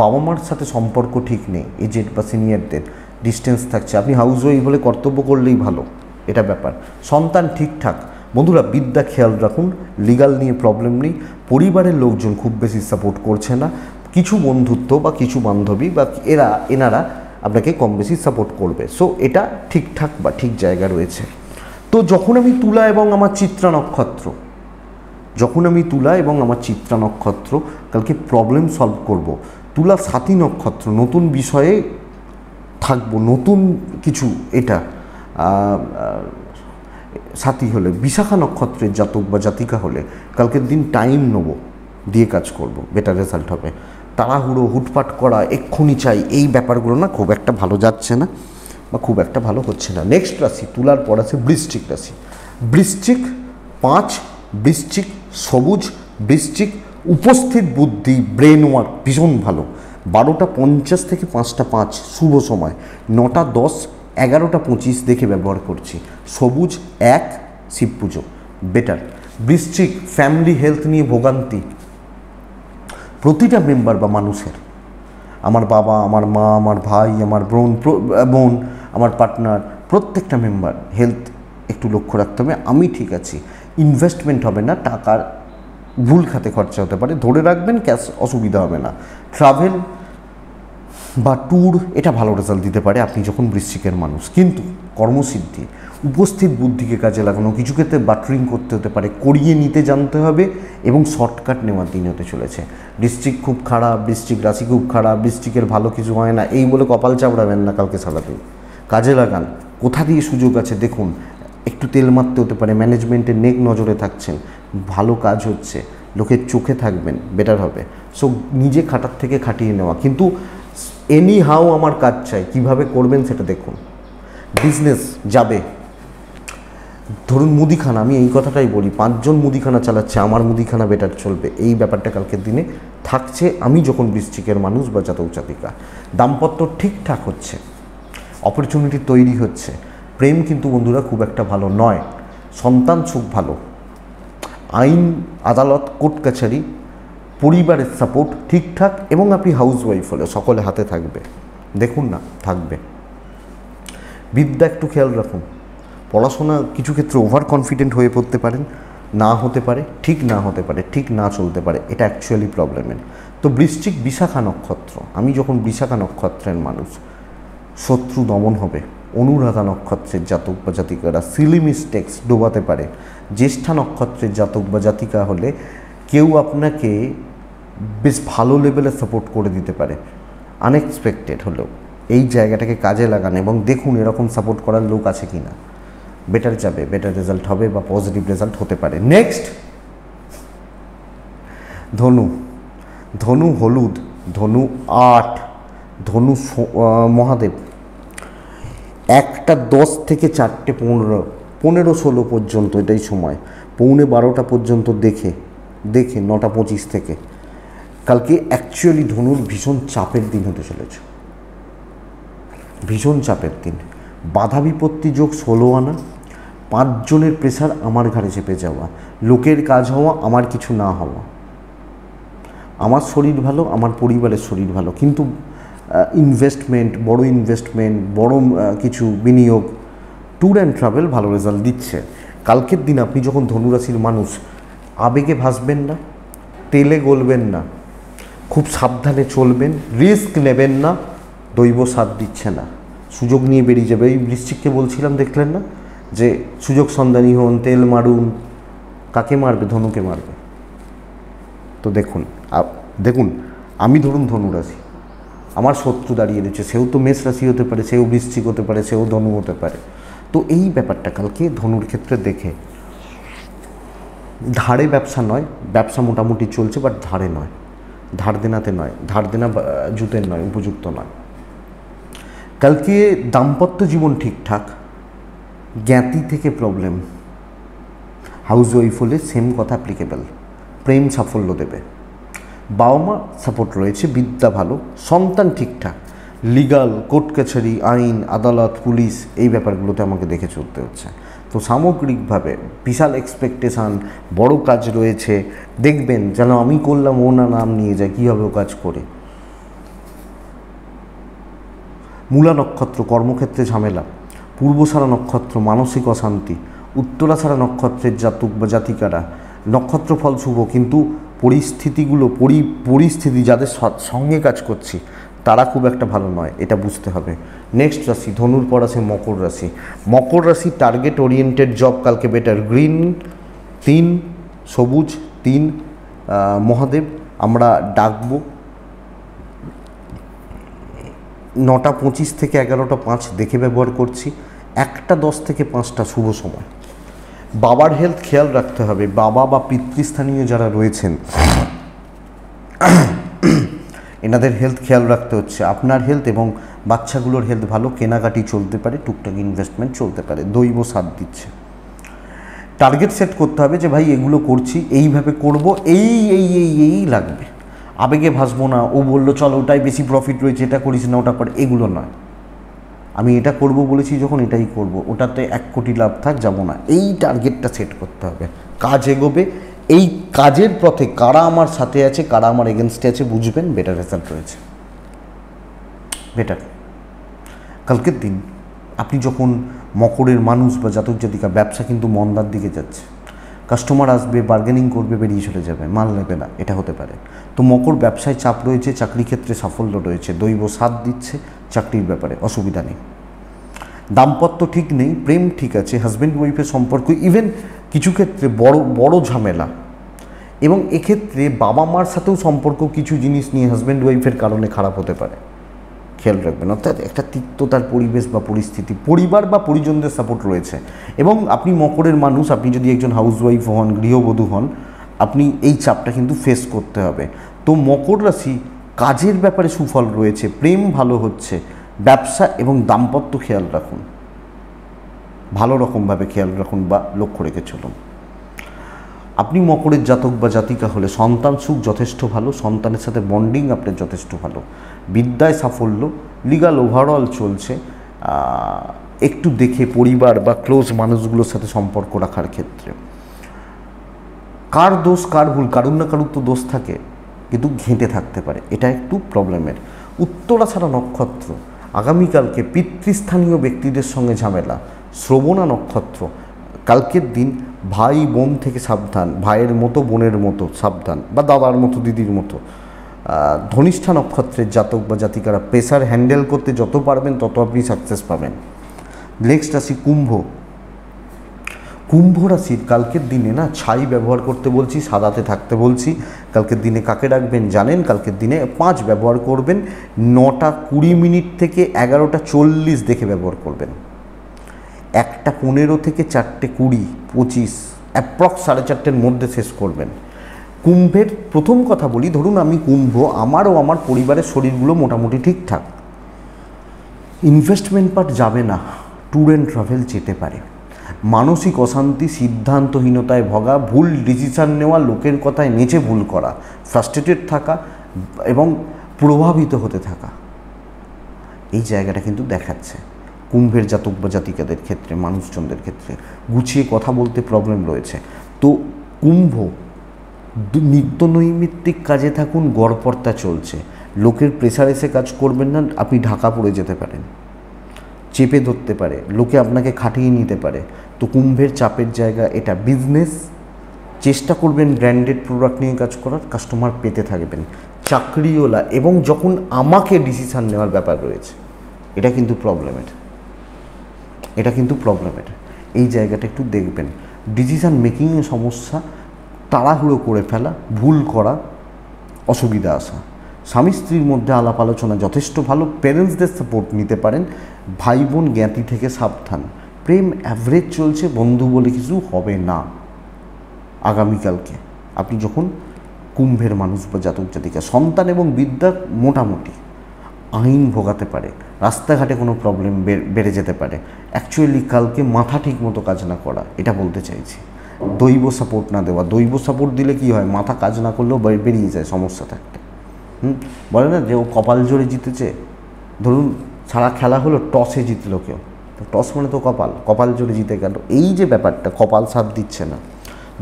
বাবা মার সাথে সম্পর্ক ঠিক নেই, এজেড বা সিনিয়রদের ডিস্টেন্স থাকছে। আপনি হাউস ওয়াইফ বলে কর্তব্য করলেই ভালো, এটা ব্যাপার। সন্তান ঠিকঠাক। বন্ধুরা, বিদ্যা খেয়াল রাখুন, লিগাল নিয়ে প্রবলেম নেই। পরিবারের লোকজন খুব বেশি সাপোর্ট করছে না, কিছু বন্ধুত্ব বা কিছু বান্ধবী বা এনারা আপনাকে কম বেশি সাপোর্ট করবে। সো এটা ঠিকঠাক বা ঠিক জায়গা রয়েছে। তো যখন আমি তুলা এবং আমার চিত্রা নক্ষত্র কালকে প্রবলেম সলভ করব। তুলা সাথী নক্ষত্র, নতুন বিষয়ে থাকবো, নতুন কিছু, এটা সাথী হলে। বিশাখা নক্ষত্রের জাতক বা জাতিকা হলে কালকের দিন টাইম নেব, দিয়ে কাজ করব, বেটার রেজাল্ট হবে। তাড়াহুড়ো, হুটপাট করা, এক্ষুনি চাই, এই ব্যাপারগুলো না খুব একটা ভালো যাচ্ছে না বা খুব একটা ভালো হচ্ছে না। নেক্সট রাশি, তুলার পর আছে বৃশ্চিক রাশি। বৃশ্চিক 5, বৃশ্চিক সবুজ, বৃশ্চিক উপস্থিত বুদ্ধি, ব্রেন ওয়ার্ক ভীষণ ভালো। 12টা 50 থেকে 5টা 5 শুভ সময়। 9টা 10, 11টা 25 দেখে ব্যবহার করছি। সবুজ 1, শিব পুজো বেটার। বৃশ্চিক ফ্যামিলি হেলথ নিয়ে ভোগান্তি প্রতিটা মেম্বার বা মানুষের, আমার বাবা, আমার মা, আমার ভাই, আমার বোন, আমার পার্টনার, প্রত্যেকটা মেম্বার হেলথ একটু লক্ষ্য রাখতে হবে। আমি ঠিক আছি, ইনভেস্টমেন্ট হবে না, টাকার ভুল খাতে খরচা হতে পারে, ধরে রাখবেন, ক্যাশ অসুবিধা হবে না। ট্রাভেল বা ট্যুর, এটা ভালো রেজাল্ট দিতে পারে আপনি যখন বৃশ্চিকের মানুষ। কিন্তু কর্মসিদ্ধি, উপস্থিত বুদ্ধিকে কাজে লাগানো, কিছু ক্ষেত্রে বাটরিং করতে হতে পারে, করিয়ে নিতে জানতে হবে, এবং শর্টকাট নেওয়ার দিন হতে চলেছে। বৃশ্চিক খুব খারাপ, বৃশ্চিক রাশি খুব খারাপ, বৃশ্চিকের ভালো কিছু হয় না, এই বলে কপাল চাপড়াবেন না কালকে সারাদিন। কাজে লাগান, কোথা দিয়ে সুযোগ আছে দেখুন, একটু তেল মারতে হতে পারে, ম্যানেজমেন্টের নেক নজরে থাকছেন, ভালো কাজ হচ্ছে, লোকের চোখে থাকবেন, বেটার হবে। সো নিজে খাটার থেকে খাটিয়ে নেওয়া, কিন্তু এনি হাউ আমার কাজ চাই, কিভাবে করবেন সেটা দেখুন। বিজনেস যাবে, ধরুন মুদিখানা, আমি এই কথাটাই বলি, 5 জন মুদিখানা চালাচ্ছে, আমার মুদিখানা বেটার চলবে, এই ব্যাপারটা কালকের দিনে থাকছে আমি যখন বৃশ্চিকের মানুষ বা জাতক জাতিকা। দাম্পত্য ঠিকঠাক হচ্ছে, অপরচুনিটি তৈরি হচ্ছে। প্রেম কিন্তু বন্ধুরা খুব একটা ভালো নয়। সন্তান সুখ ভালো, আইন আদালত কোর্ট কাছারি, পরিবারের সাপোর্ট ঠিকঠাক, এবং আপনি হাউস ওয়াইফ হলে সকলে হাতে থাকবে, দেখুন না থাকবে। বিদ্যা একটু খেয়াল রাখুন, পড়াশোনা কিছু ক্ষেত্রে ওভার কনফিডেন্ট হয়ে পড়তে পারেন, না হতে পারে, ঠিক না হতে পারে, ঠিক না চলতে পারে, এটা অ্যাকচুয়ালি প্রবলেমের। তো বৃশ্চিক বিশাখা নক্ষত্র, আমি যখন বিশাখা নক্ষত্রের মানুষ, শত্রু দমন হবে। অনুরাধা নক্ষত্রের জাতক বা জাতিকারা সিলি মিস্টেক্স ডোবাতে পারে। জ্যেষ্ঠা নক্ষত্রের জাতক বা জাতিকা হলে কেউ আপনাকে বেশ ভালো লেভেলে সাপোর্ট করে দিতে পারে, আনএক্সপেক্টেড হলেও। এই জায়গাটাকে কাজে লাগান এবং দেখুন এরকম সাপোর্ট করার লোক আছে কি না, বেটার যাবে, বেটার রেজাল্ট হবে বা পজিটিভ রেজাল্ট হতে পারে। নেক্সট ধনু, ধনু হলুদ, ধনু 8, ধনু মহাদেব। 1:10 থেকে 4:15, 15-16 পর্যন্ত এটাই সময়, 11:15 পর্যন্ত দেখে 9:25 থেকে কালকে অ্যাকচুয়ালি ধনুর ভীষণ চাপের দিন হতে চলেছে, ভীষণ চাপের দিন। বাধা বিপত্তি যোগ 16 আনা, 5 জনের প্রেশার আমার ঘাড়ে চেপে যাওয়া, লোকের কাজ হওয়া, আমার কিছু না হওয়া, আমার শরীর ভালো, আমার পরিবারের শরীর ভালো, কিন্তু ইনভেস্টমেন্ট, বড় কিছু বিনিয়োগ, ট্যুর অ্যান্ড ট্রাভেল ভালো রেজাল্ট দিচ্ছে। কালকের দিন আপনি যখন ধনুরাশির মানুষ, আবেগে ভাসবেন না, তেলে গলবেন না, খুব সাবধানে চলবেন, রিস্ক নেবেন না, দৈব সাথ দিচ্ছে না, সুযোগ নিয়ে বেরিয়ে যাবে। এই বৃশ্চিককে বলছিলাম, দেখলেন না যে সুযোগ সন্ধানী হন, তেল মারুন, কাকে মারবে? ধনুকে মারবে। তো দেখুন আমি ধরুন ধনুরাশি, আমার শত্রু দাঁড়িয়ে রয়েছে, সেও তো মেষ রাশি হতে পারে, সেও বৃশ্চিক হতে পারে, সেও ধনু হতে পারে। তো এই ব্যাপারটা কালকে ধনুর ক্ষেত্রে দেখে, ধারে ব্যবসা নয়, ব্যবসা মোটামুটি চলছে, বাট ধারে নয়, ধার দেনাতে নয়, ধার দেনা জুতের নয়, উপযুক্ত নয়। কালকে দাম্পত্য জীবন ঠিকঠাক, জ্ঞাতি থেকে প্রবলেম, হাউস ওয়াইফ হলে সেম কথা অ্যাপ্লিকেবল, প্রেম সাফল্য দেবে, বাবা মা সাপোর্ট রয়েছে, বিদ্যা ভালো, সন্তান ঠিকঠাক, লিগাল, কোর্ট কাছারি, আইন, আদালত, পুলিশ, এই ব্যাপারগুলোতে আমাকে দেখে চলতে হচ্ছে। তো সামগ্রিকভাবে বিশাল এক্সপেকটেশান, বড় কাজ রয়েছে, দেখবেন যেন আমি করলাম ও না নাম নিয়ে যায়, কী হবে ও কাজ করে। মূলা নক্ষত্র কর্মক্ষেত্রে ঝামেলা, পূর্বসারা নক্ষত্র মানসিক অশান্তি, উত্তরাসারা নক্ষত্রের জাতক বা জাতিকারা নক্ষত্র ফল শুভ, কিন্তু পরিস্থিতি যাদের সঙ্গে কাজ করছি তারা খুব একটা ভালো নয়, এটা বুঝতে হবে। নেক্সট রাশি ধনুর পর আছে মকর রাশি। মকর রাশি টার্গেট ওরিয়েন্টেড জব কালকে বেটার, গ্রিন 3, সবুজ 3 মহাদেব আমরা ডাকবো। 9:25 থেকে 11:05 দেখে ব্যবহার করছি, 1:10 থেকে 5টা শুভ সময়। বাবার হেলথ খেয়াল রাখতে হবে, বাবা বা পিতৃস্থানীয় যারা রয়েছেন এনাদের হেলথ খেয়াল রাখতে হচ্ছে। আপনার হেলথ এবং বাচ্চাগুলোর হেলথ ভালো, কেনাকাটি চলতে পারে, টুকটাক ইনভেস্টমেন্ট চলতে পারে, দৈব সাথ দিচ্ছে। টার্গেট সেট করতে হবে যে ভাই এগুলো করছি, এইভাবে করব, এই লাগবে, আবেগে ভাসবো না, ও বললো চলো ওটাই বেশি প্রফিট রয়েছে, এটা করিস না, ওটা করে, এগুলো নয়। আমি এটা করব বলেছি যখন এটাই করব, ওটাতে 1 কোটি লাভ থাক, যাবো না, এই টার্গেটটা সেট করতে হবে। কাজ এগোবে, এই কাজের পথে কারা আমার সাথে আছে, কারা আমার এগেনস্টে আছে বুঝবেন, বেটার রেজাল্ট রয়েছে, বেটার। কালকের দিন আপনি যখন মকরের মানুষ বা জাতক জাতিকা, ব্যবসা কিন্তু মন্দার দিকে যাচ্ছে, কাস্টমার আসবে, বার্গেনিং করবে, বেরিয়ে চলে যাবে, মাল নেবে না, এটা হতে পারে। তো মকর ব্যবসায় চাপ রয়েছে, চাকরি ক্ষেত্রে সাফল্য রয়েছে, দৈব সাথ দিচ্ছে, চাকরির ব্যাপারে অসুবিধা নেই। দাম্পত্য ঠিক নেই, প্রেম ঠিক আছে, হাজব্যান্ড ওয়াইফের সম্পর্ক, ইভেন কিছু ক্ষেত্রে বড় ঝামেলা, এবং এক্ষেত্রে বাবা মার সাথেও সম্পর্ক কিছু জিনিস নিয়ে হাজব্যান্ড ওয়াইফের কারণে খারাপ হতে পারে, খেয়াল রাখবেন। অর্থাৎ একটা তিক্ততার পরিবেশ বা পরিস্থিতি, পরিবার বা পরিজনদের সাপোর্ট রয়েছে। এবং আপনি মকরের মানুষ, আপনি যদি একজন হাউস ওয়াইফ হন, গৃহবধূ হন, আপনি এই চাপটা কিন্তু ফেস করতে হবে। তো মকর রাশি কাজের ব্যাপারে সুফল রয়েছে, প্রেম ভালো হচ্ছে, ব্যবসা এবং দাম্পত্য খেয়াল রাখুন, ভালো রকমভাবে খেয়াল রাখুন বা লক্ষ্য রেখে চলুন। আপনি মকরের জাতক বা জাতিকা হলে সন্তান সুখ যথেষ্ট ভালো, সন্তানের সাথে বন্ডিং আপনার যথেষ্ট ভালো, বিদ্যায় সাফল্য, লিগাল ওভারঅল চলছে। একটু দেখে পরিবার বা ক্লোজ মানুষগুলোর সাথে সম্পর্ক রাখার ক্ষেত্রে কার দোষ কার ভুল, কারুর না কারুর তো দোষ থাকে, কিন্তু ঘেঁটে থাকতে পারে, এটা একটু প্রবলেমের। উত্তরাষাঢ়া নক্ষত্র আগামীকালকে পিতৃস্থানীয় ব্যক্তিদের সঙ্গে ঝামেলা। শ্রবণা নক্ষত্র কালকের দিন ভাই বোন থেকে সাবধান, ভাইয়ের মতো বোনের মতো সাবধান, বা দাদার মতো দিদির মতো। ধনিষ্ঠা নক্ষত্রের জাতক বা জাতিকারা প্রেসার হ্যান্ডেল করতে যত পারবেন তত আপনি সাকসেস পাবেন। নেক্সট রাশি কুম্ভ রাশির কালকের দিনে না ছাই ব্যবহার করতে বলছি, সাদাতে থাকতে বলছি। কালকের দিনে কাকে রাখবেন জানেন, কালকের দিনে 5 ব্যবহার করবেন, 9:20 থেকে 11:40 দেখে ব্যবহার করবেন, 1:15 থেকে 4:20, 25 অ্যাপ্রক্স 4:30-র মধ্যে শেষ করবেন। কুম্ভের প্রথম কথা বলি, ধরুন আমি কুম্ভ, আমারও আমার পরিবারের শরীরগুলো মোটামুটি ঠিকঠাক, ইনভেস্টমেন্ট পার্ট যাবে না, ট্যুর অ্যান্ড ট্রাভেল যেতে পারে। মানসিক অশান্তি, সিদ্ধান্তহীনতায় ভোগা, ভুল ডিসিশান নেওয়া, লোকের কথায় নেচে ভুল করা, ফ্রাস্ট্রেটেড থাকা এবং প্রভাবিত হতে থাকা, এই জায়গাটা কিন্তু দেখাচ্ছে কুম্ভের জাতক বা জাতিকাদের ক্ষেত্রে, মানুষজনদের ক্ষেত্রে গুছিয়ে কথা বলতে প্রবলেম রয়েছে। তো কুম্ভ নিত্য নৈমিত্তিক কাজে থাকুন, গড়পড়তা চলছে, লোকের প্রেসার এসে কাজ করবেন না, আপনি ঢাকা পড়ে যেতে পারেন, চেপে ধরতে পারে, লোকে আপনাকে খাটিয়ে নিতে পারে। তো কুম্ভের চাপের জায়গা এটা। বিজনেস চেষ্টা করবেন ব্র্যান্ডেড প্রোডাক্ট নিয়ে কাজ করার, কাস্টমার পেতে থাকবেন। চাকরিওয়ালা এবং যখন আমাকে ডিসিশান নেওয়ার ব্যাপার রয়েছে, এটা কিন্তু প্রবলেমের, এই জায়গাটা একটু দেখবেন। ডিসিশান মেকিংয়ে সমস্যা, তাড়াহুড়ো করে ফেলা, ভুল করা, অসুবিধা আসা। স্বামী স্ত্রীর মধ্যে আলাপ আলোচনা যথেষ্ট ভালো, প্যারেন্টসদের সাপোর্ট নিতে পারেন। ভাই বোন জ্ঞাতি থেকে সাবধান। প্রেম অ্যাভারেজ চলছে, বন্ধু বলে কিছু হবে না আগামীকালকে আপনি যখন কুম্ভের মানুষ বা জাতক জাতিকা। সন্তান এবং বিদ্যা মোটামুটি, আইন ভোগাতে পারে, রাস্তাঘাটে কোনো প্রবলেম বেড়ে যেতে পারে। অ্যাকচুয়ালি কালকে মাথা ঠিক মতো কাজ না করা, এটা বলতে চাইছি। দৈব সাপোর্ট না দেওয়া, দৈব সাপোর্ট দিলে কি হয়, মাথা কাজ না করলেও বেরিয়ে যায় সমস্যা থাকতে। বলে না যে ও কপাল জোরে জিতেছে, ধরুন সারা খেলা হলো, টসে জিতলো কেউ, তো টস মানে তো কপাল জোরে জিতে গেল, এই যে ব্যাপারটা, কপাল সাথ দিচ্ছে না।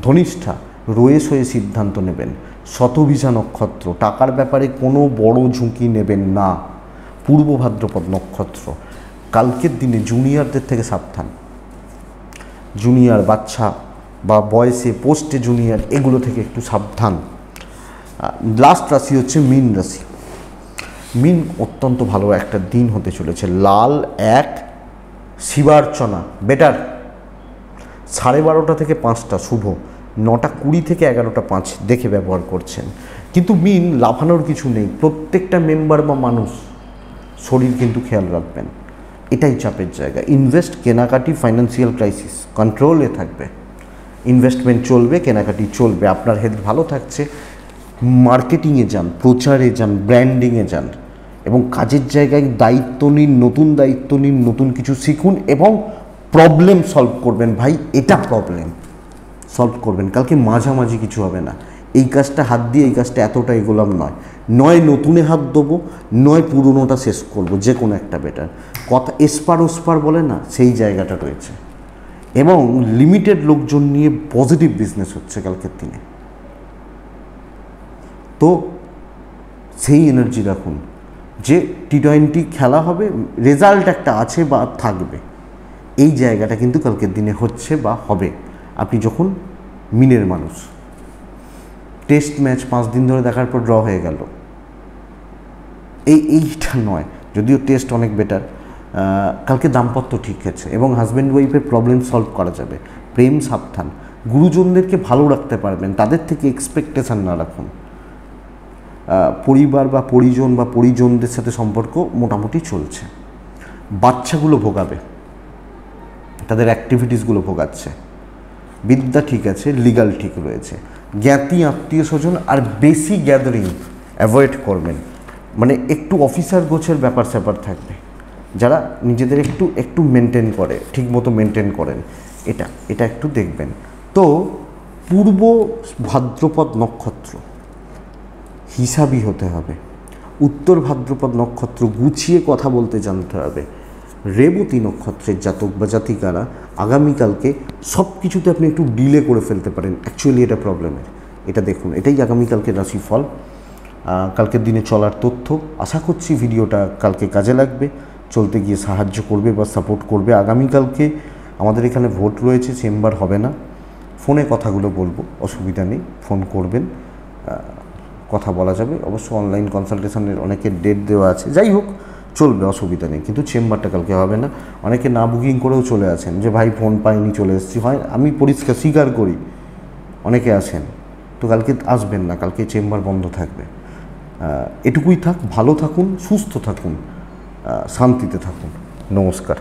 ধনিষ্ঠা রয়ে সয়ে সিদ্ধান্ত নেবেন। শতভিষা নক্ষত্র, টাকার ব্যাপারে কোনো বড় ঝুঁকি নেবেন না। পূর্ব ভাদ্রপদ নক্ষত্র, কালকের দিনে জুনিয়রদের থেকে সাবধান। জুনিয়র বাচ্চা বা বয়সে পোস্টে জুনিয়র, এগুলো থেকে একটু সাবধান। লাস্ট রাশি হচ্ছে মীন রাশি। মীন অত্যন্ত ভালো একটা দিন হতে চলেছে। লাল 1 শিবার্চনা বেটার। 12:30 থেকে 5টা শুভ, 9:20 থেকে 11:05 দেখে ব্যবহার করছেন। কিন্তু মীন লাফানোর কিছু নেই, প্রত্যেকটা মেম্বার বা মানুষ শরীর কিন্তু খেয়াল রাখবেন, এটাই চাপের জায়গা। ইনভেস্ট, কেনাকাটি, ফাইন্যান্সিয়াল ক্রাইসিস কন্ট্রোলে থাকবে। ইনভেস্টমেন্ট চলবে, কেনাকাটি চলবে, আপনার হেলথ ভালো থাকছে। মার্কেটিংয়ে যান, প্রচারে যান, ব্র্যান্ডিংয়ে যান এবং কাজের জায়গায় দায়িত্ব নিন, নতুন দায়িত্ব নিন, নতুন কিছু শিখুন এবং প্রবলেম সলভ করবেন। ভাই এটা প্রবলেম সলভ করবেন, কালকে মাঝামাঝি কিছু হবে না। এই কাজটা হাত দিয়ে এই কাজটা এতটা এগোলাম নয় নতুনে হাত দেবো, নয় পুরনোটা শেষ করব, যে কোনো একটা বেটার কথা। এসপার ওসপার বলে না, সেই জায়গাটা রয়েছে। এবং লিমিটেড লোকজন নিয়ে পজিটিভ বিজনেস হচ্ছে কালকের দিনে। তো সেই এনার্জি রাখুন যে T20 খেলা হবে, রেজাল্ট একটা আছে বা থাকবে, এই জায়গাটা কিন্তু কালকের দিনে হচ্ছে বা হবে। আপনি যখন মিনের মানুষ, টেস্ট ম্যাচ 5 দিন ধরে দেখার পর ড্র হয়ে গেল, এইটা নয়। যদিও টেস্ট অনেক বেটার, কালকে দাম্পত্য ঠিক আছে এবং হাজব্যান্ড ওয়াইফের প্রবলেম সলভ করা যাবে। প্রেম সাবধান। গুরুজনদেরকে ভালো রাখতে পারবেন, তাদের থেকে এক্সপেকটেশান না রাখুন। পরিবার বা পরিজন বা পরিজনদের সাথে সম্পর্ক মোটামুটি চলছে। বাচ্চাগুলো ভোগাবে, তাদের অ্যাক্টিভিটিসগুলো ভোগাচ্ছে। বিদ্যা ঠিক আছে, লিগাল ঠিক রয়েছে। জ্ঞাতি, আত্মীয় স্বজন আর বেশি গ্যাদারিং অ্যাভয়েড করবেন। মানে একটু অফিসার গোছের ব্যাপার স্যাপার থাকবে, যারা নিজেদের একটু মেনটেন করে, ঠিক মতো মেনটেন করেন, এটা একটু দেখবেন। তো পূর্ব ভাদ্রপদ নক্ষত্র হিসাবই হতে হবে। উত্তর ভাদ্রপদ নক্ষত্র গুছিয়ে কথা বলতে জানতে হবে। রেবতী নক্ষত্রের জাতক বা জাতিকারা আগামীকালকে সব কিছুতে আপনি একটু ডিলে করে ফেলতে পারেন, অ্যাকচুয়ালি এটা প্রবলেমের। এটা দেখুন, এটাই আগামীকালকের রাশিফল, কালকের দিনে চলার তথ্য। আশা করছি ভিডিওটা কালকে কাজে লাগবে, চলতে গিয়ে সাহায্য করবে বা সাপোর্ট করবে। আগামীকালকে আমাদের এখানে ভোট রয়েছে, চেম্বার হবে না, ফোনে কথাগুলো বলবো, অসুবিধা নেই, ফোন করবেন, কথা বলা যাবে। অবশ্য অনলাইন কনসালটেশনের অনেকের ডেট দেওয়া আছে, যাই হোক চলবে, অসুবিধা নেই। কিন্তু চেম্বারটা কালকে হবে না। অনেকে না বুকিং করেও চলে আসেন যে ভাই ফোন পাইনি, চলে এসেছি, হয় আমি পরিষ্কার স্বীকার করি, অনেকে আসেন। তো কালকে আসবেন না, কালকে চেম্বার বন্ধ থাকবে। এটুকুই থাক, ভালো থাকুন, সুস্থ থাকুন, শান্তিতে থাকুন। নমস্কার।